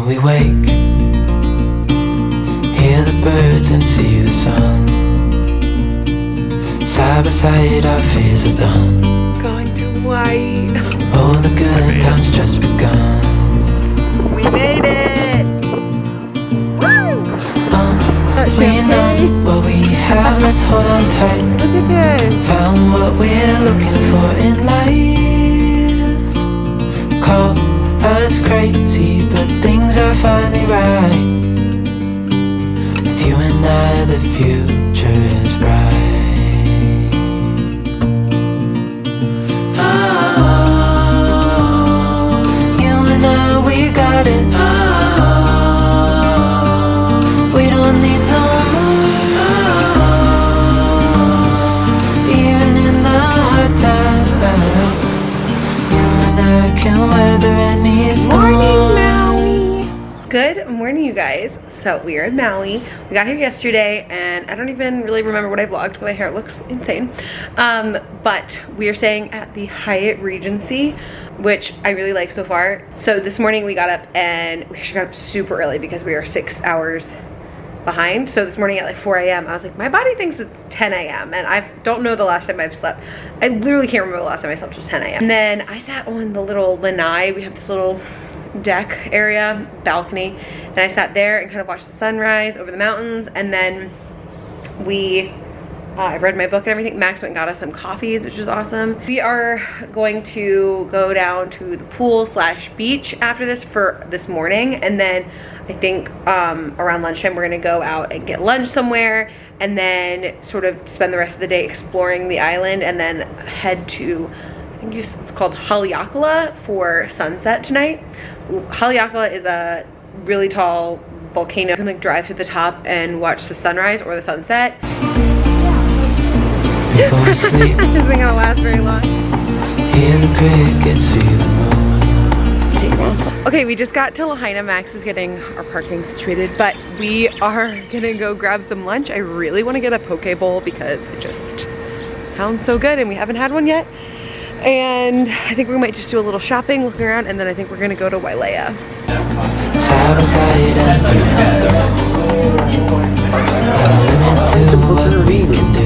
we wake, hear the birds and see the sun. Side by side our fears are done. Going to Hawaii. All the good times just begun. We made it! Woo! We know what we have, let's hold on tight. Look at this. Found what we're looking for in life. Call us crazy, but things are finally right. With you and I, the future is bright. We got it. We don't need no more. Even in the hard times, you and I can weather any storm. Morning, Maui. Good morning, you guys. So we are in Maui. We got here yesterday, and I don't even really remember what I vlogged, but my hair looks insane. But we are staying at the Hyatt Regency, which I really like so far. So this morning we got up, and we actually got up super early because we were 6 hours behind. So this morning at like 4 a.m. I was like, my body thinks it's 10 a.m. and I don't know the last time I've slept. I literally can't remember the last time I slept till 10 a.m. And then I sat on the little lanai. We have this little deck area, balcony, and I sat there and kind of watched the sunrise over the mountains. And then I read my book and everything. Max went and got us some coffees, which was awesome. We are going to go down to the pool / beach after this for this morning. And then I think around lunchtime, we're gonna go out and get lunch somewhere, and then sort of spend the rest of the day exploring the island, and then head to, I think it's called Haleakala for sunset tonight. Haleakala is a really tall volcano. You can like drive to the top and watch the sunrise or the sunset. Before we sleep, This isn't gonna last very long. hear the crickets, see the moon. Okay, we just got to Lahaina. Max is getting our parking situated, but we are gonna go grab some lunch. I really wanna get a poke bowl because it just sounds so good, and we haven't had one yet. And I think we might just do a little shopping, looking around, and then I think we're gonna go to Wailea. Side by side and through. No limit to what we can do.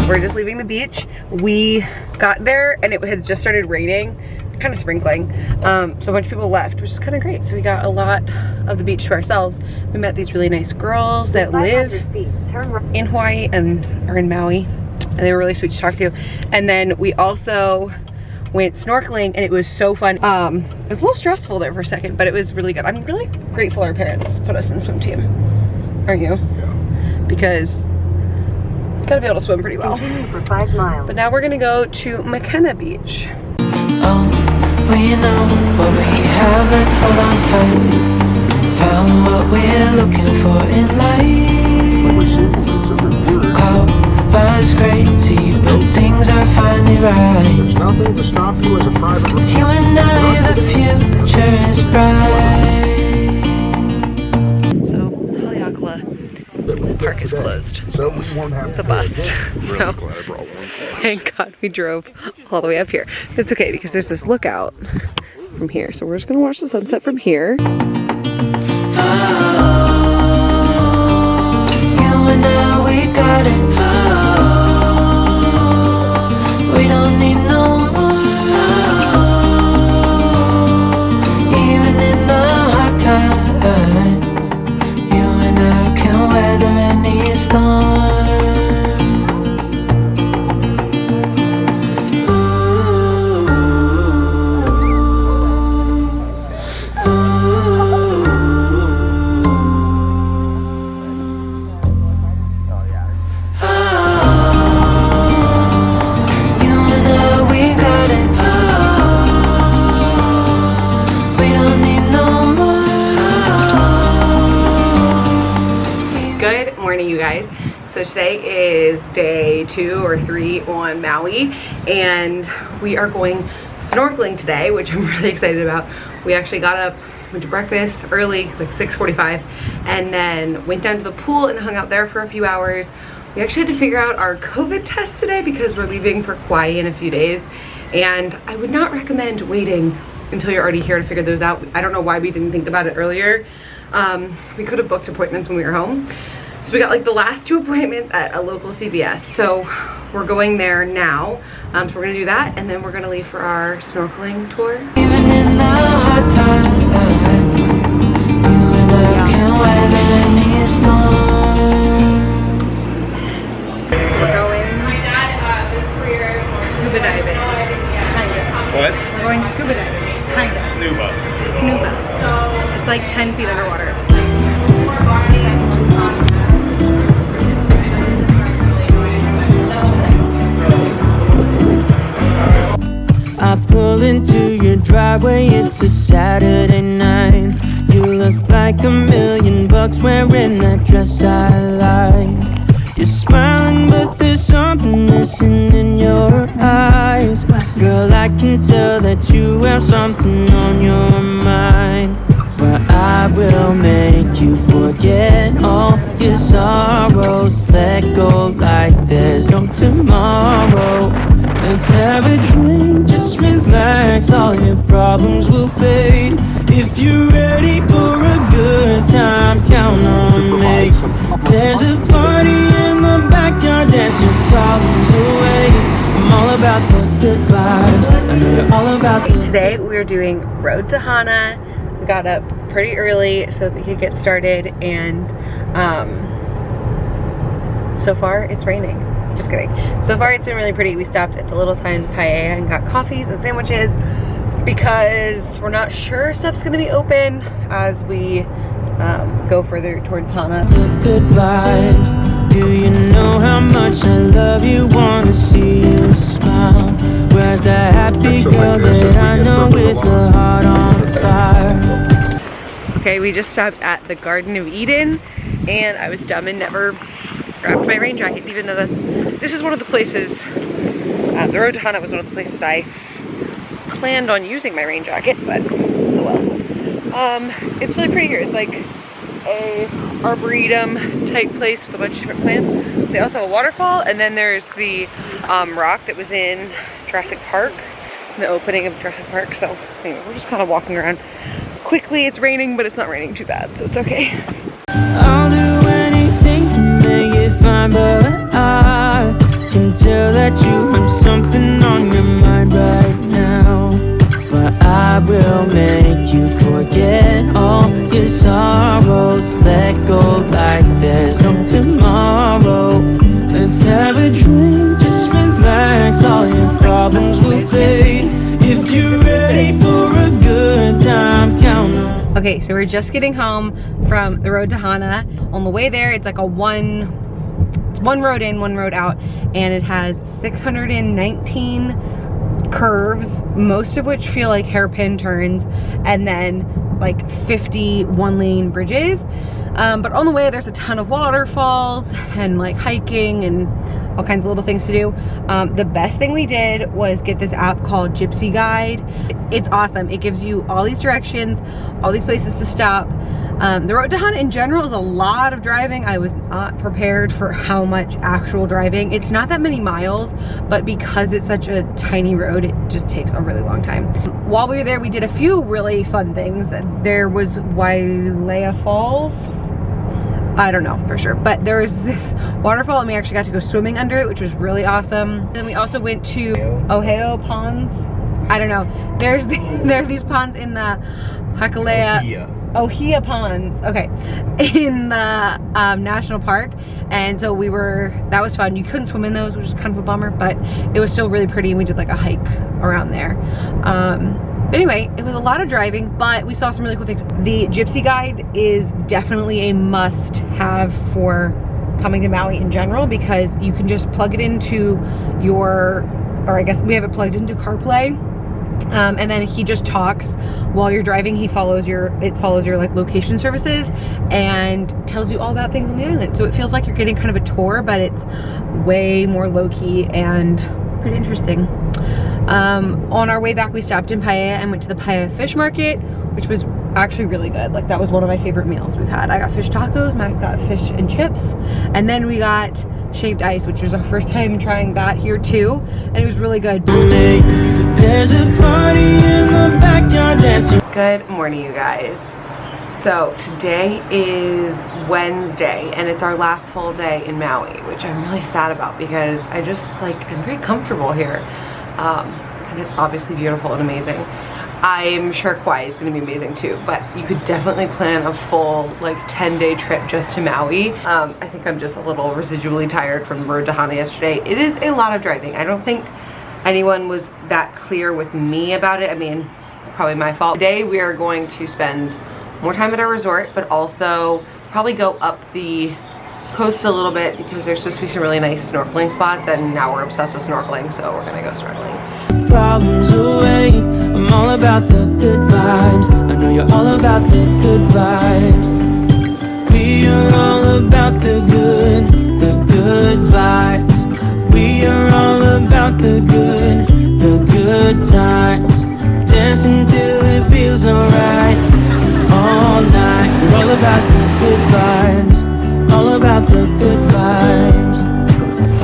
We're just leaving the beach. We got there and it had just started raining, kind of sprinkling. So a bunch of people left, which is kind of great. So we got a lot of the beach to ourselves. We met these really nice girls that live in Hawaii and are in Maui, and they were really sweet to talk to. And then we also went snorkeling, and it was so fun. It was a little stressful there for a second, but it was really good. I'm really grateful our parents put us in swim team. Aren't you? Yeah. Because you gotta be able to swim pretty well. For 5 miles. But now we're gonna go to McKenna Beach. Oh, we know what we have, let's hold on tight. Found what we're looking for in life. Call us crazy, but things are finally right. There's nothing to stop you as a private. With you and I, the future is bright. So Haleakala Park is closed. It's a bust. So thank God we drove all the way up here. It's okay because there's this lookout from here. So we're just gonna watch the sunset from here. You and I, we got it. We don't need no more. Even in the hard times, you and I can weather any storm. You guys, so today is day 2 or 3 on Maui, and we are going snorkeling today, which I'm really excited about. We actually got up, went to breakfast early, like 6:45, and then went down to the pool and hung out there for a few hours. We actually had to figure out our COVID test today because we're leaving for Kauai in a few days, and I would not recommend waiting until you're already here to figure those out. I don't know why we didn't think about it earlier. We could have booked appointments when we were home. So we got like the last 2 appointments at a local CVS. So we're going there now. So we're gonna do that, and then we're gonna leave for our snorkeling tour. Even in the hard time, you and I can weather any storm. We're going scuba diving. Kinda. What? We're going scuba diving. Kinda. Snuba. Snuba. It's like 10 feet underwater. I pull into your driveway, it's a Saturday night. You look like $1,000,000 wearing that dress I like. You're smiling, but there's something missing in your eyes. Girl, I can tell that you have something on your mind. But I will make you forget all your sorrows. Let go like there's no tomorrow. Let's have a drink, just relax, all your problems will fade. If you're ready for a good time, count on me. There's a party in the backyard, dance your problems away. I'm all about the good vibes, I know you're all about the... Today we're doing Road to Hana. We got up pretty early so that we could get started, and so far it's raining. Just kidding. So far it's been really pretty. We stopped at the Little Town Paella and got coffees and sandwiches because we're not sure stuff's gonna be open as we go further towards Hana. The good vibes. Do you know how much I love you? Wanna see you smile. Where's the happy girl that I know with a heart on fire? Okay, we just stopped at the Garden of Eden, and I was dumb and never grabbed my rain jacket, even though this is one of the places, the Road to Hana was one of the places I planned on using my rain jacket, but oh well. It's really pretty here. It's like a arboretum type place with a bunch of different plants. They also have a waterfall, and then there's the rock that was in Jurassic Park, the opening of Jurassic Park. So anyway, we're just kind of walking around quickly. It's raining, but it's not raining too bad, so it's okay. I'll do anything to make it fine, but I can tell that you have something on your mind right now. But I will make you forget all your sorrows. Let go like there's no tomorrow. Let's have a drink, just relax, all your problems will fade. If you're ready for a good time, count on. Okay, so we're just getting home from the Road to Hana. On the way there, it's like a one road in, one road out, and it has 619 curves, most of which feel like hairpin turns, and then like 50 one-lane bridges. But on the way, there's a ton of waterfalls and like hiking and all kinds of little things to do. The best thing we did was get this app called Gypsy Guide. It's awesome. It gives you all these directions, all these places to stop. The Road to Hana in general is a lot of driving. I was not prepared for how much actual driving. It's not that many miles, but because it's such a tiny road, it just takes a really long time. While we were there, we did a few really fun things. There was Waialaia Falls. I don't know for sure, but there was this waterfall and we actually got to go swimming under it, which was really awesome. And then we also went to Ohio Ponds. I don't know. there are these ponds in the Ohia Ponds, okay, in the national park, and so that was fun. You couldn't swim in those, which is kind of a bummer, but it was still really pretty, and we did like a hike around there. But anyway, it was a lot of driving, but we saw some really cool things. The Gypsy Guide is definitely a must-have for coming to Maui in general, because you can just plug it into or I guess we have it plugged into CarPlay. And then he just talks while you're driving. It follows your like location services and tells you all about things on the island. So it feels like you're getting kind of a tour, but it's way more low-key and pretty interesting. On our way back, we stopped in Paia and went to the Paia fish market, which was actually really good. Like, that was one of my favorite meals we've had. I got fish tacos, Mac got fish and chips, and then we got shaved ice, which was our first time trying that here too, and it was really good. There's a party in the backyard dancing. Good morning, you guys. So today is Wednesday and it's our last full day in Maui, which I'm really sad about because I just I'm very comfortable here. And it's obviously beautiful and amazing. I'm sure Kauai is going to be amazing too, but you could definitely plan a full 10-day trip just to Maui. I think I'm just a little residually tired from road to Hana yesterday. It is a lot of driving. I don't think anyone was that clear with me about it. I mean, it's probably my fault. Today we are going to spend more time at our resort, but also probably go up the coast a little bit because there's supposed to be some really nice snorkeling spots, and now we're obsessed with snorkeling, so we're gonna go snorkeling. Problems away, I'm all about the good vibes. I know you're all about the good vibes. We are all about the good vibes. We are all about the good times. Dancing till it feels alright. All night, we're all about the good vibes. All about the good vibes.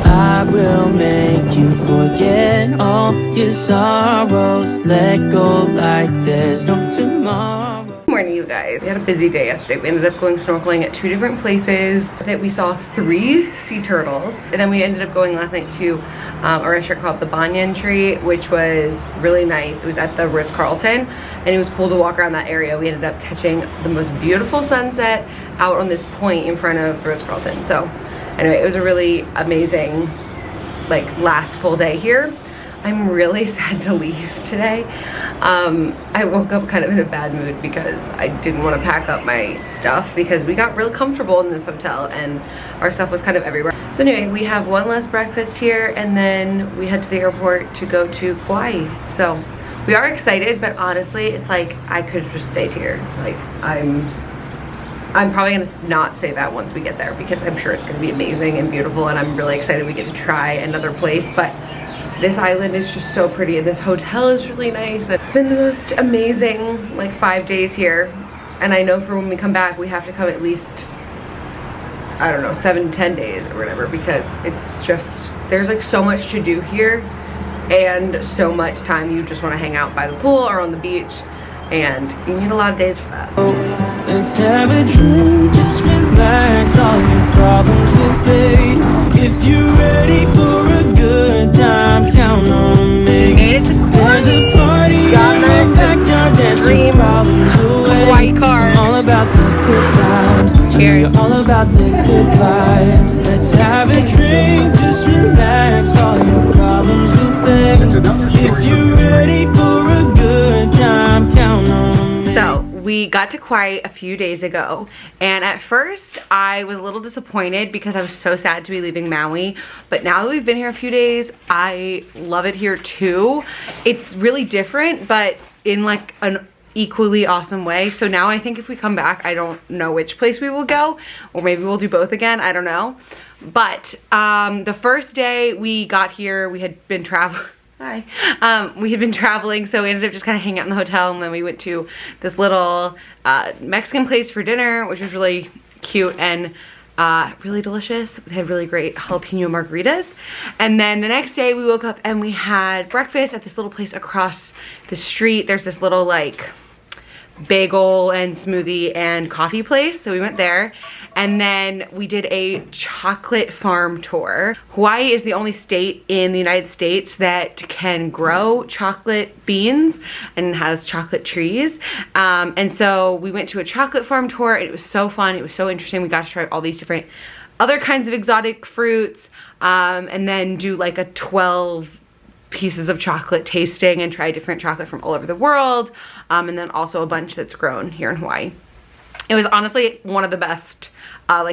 I will make you forget all your sorrows. Let go like there's no tomorrow. Good morning, you guys. We had a busy day yesterday. We ended up going snorkeling at 2 different places. That we saw 3 sea turtles, and then we ended up going last night to a restaurant called the Banyan Tree, which was really nice. It was at the Ritz-Carlton, and it was cool to walk around that area. We ended up catching the most beautiful sunset out on this point in front of the Ritz-Carlton. So anyway, it was a really amazing last full day here. I'm really sad to leave today. I woke up kind of in a bad mood because I didn't want to pack up my stuff because we got real comfortable in this hotel and our stuff was kind of everywhere. So anyway, we have one last breakfast here and then we head to the airport to go to Kauai. So we are excited, but honestly, it's I could have just stayed here. I'm probably gonna not say that once we get there because I'm sure it's gonna be amazing and beautiful, and I'm really excited we get to try another place. But this island is just so pretty and this hotel is really nice. It's been the most amazing 5 days here, and I know for when we come back we have to come at least, I don't know, 7 to 10 days or whatever, because it's just, there's so much to do here and so much time you just want to hang out by the pool or on the beach, and you need a lot of days for that. Let's have a drink, just relax, all your problems will fade. If you're ready for a good time, count on me. There's a party in the backyard, dancing problems away. White car. I'm all about the good vibes. Cheers. You're all about the good vibes. Let's have a drink, just relax, all your problems will fade. If you're ready for a good time, count on me. So we got to Kauai a few days ago, and at first I was a little disappointed because I was so sad to be leaving Maui, but now that we've been here a few days, I love it here too. It's really different, but in an equally awesome way. So now I think if we come back, I don't know which place we will go, or maybe we'll do both again, I don't know. But the first day we got here, we had been traveling. Hi. We had been traveling, so we ended up just kind of hanging out in the hotel, and then we went to this little Mexican place for dinner, which was really cute and really delicious. They had really great jalapeno margaritas. And then the next day we woke up and we had breakfast at this little place across the street. There's this little bagel and smoothie and coffee place, so we went there. And then we did a chocolate farm tour. Hawaii is the only state in the United States that can grow chocolate beans and has chocolate trees. And so we went to a chocolate farm tour, and it was so fun. It was so interesting. We got to try all these different other kinds of exotic fruits, and then do a 12 pieces of chocolate tasting and try different chocolate from all over the world, and then also a bunch that's grown here in Hawaii. It was honestly one of the best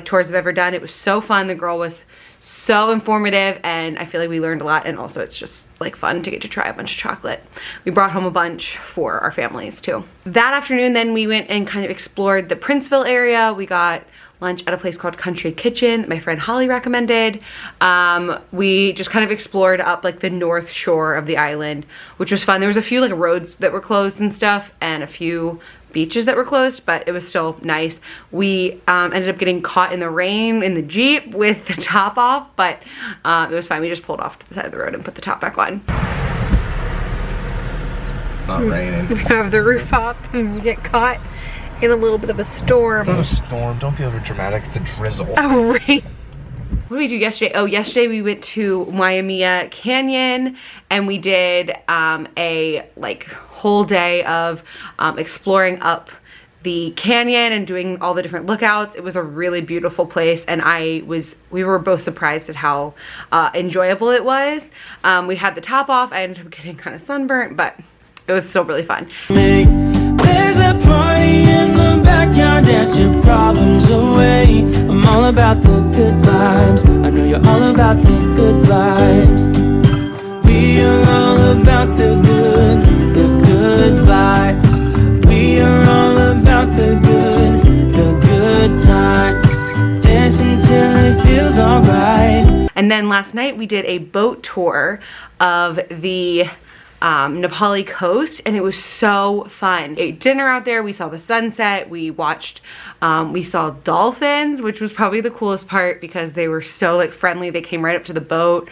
tours I've ever done. It was so fun. The girl was so informative, and I feel like we learned a lot, and also it's just fun to get to try a bunch of chocolate. We brought home a bunch for our families too. That afternoon then we went and kind of explored the Princeville area. We got lunch at a place called Country Kitchen that my friend Holly recommended. We just kind of explored up like the north shore of the island, which was fun. There was a few like roads that were closed and stuff, and a few beaches that were closed, but it was still nice. We ended up getting caught in the rain in the Jeep with the top off, but it was fine. We just pulled off to the side of the road and put the top back on. It's not raining. We have the roof up and we get caught in a little bit of a storm. Not a storm, don't be over dramatic, it's a drizzle. Oh, rain. What did we do yesterday? Oh, yesterday we went to Waimea Canyon and we did a like whole day of exploring up the canyon and doing all the different lookouts. It was a really beautiful place, and we were both surprised at how enjoyable it was. We had the top off. I ended up getting kind of sunburnt, but it was still really fun. There's a party in the backyard, dance your problems away. I'm all about the good vibes. I know you're all about the good vibes. We are all about the good vibes. We are all about the good times. Dance until it feels alright. And then last night we did a boat tour of the Nepali coast, and it was so fun. Ate dinner out there, we saw the sunset, we watched, we saw dolphins, which was probably the coolest part because they were so like friendly. They came right up to the boat.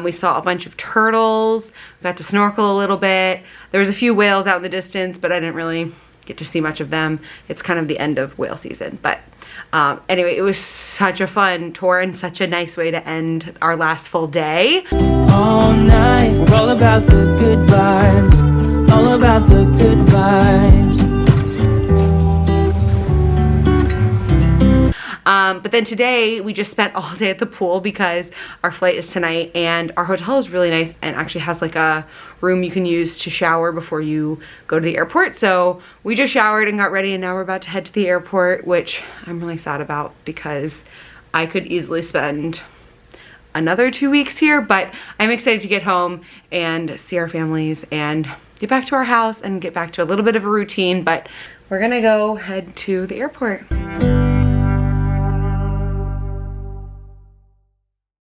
We saw a bunch of turtles, got to snorkel a little bit. There was a few whales out in the distance, but I didn't really get to see much of them. It's kind of the end of whale season, but anyway, it was such a fun tour and such a nice way to end our last full day. All night, we're all about the good vibes. All about the good vibes. But then today we just spent all day at the pool because our flight is tonight, and our hotel is really nice and actually has like a room you can use to shower before you go to the airport. So we just showered and got ready, and now we're about to head to the airport, which I'm really sad about because I could easily spend another 2 weeks here, but I'm excited to get home and see our families and get back to our house and get back to a little bit of a routine. But we're gonna go head to the airport.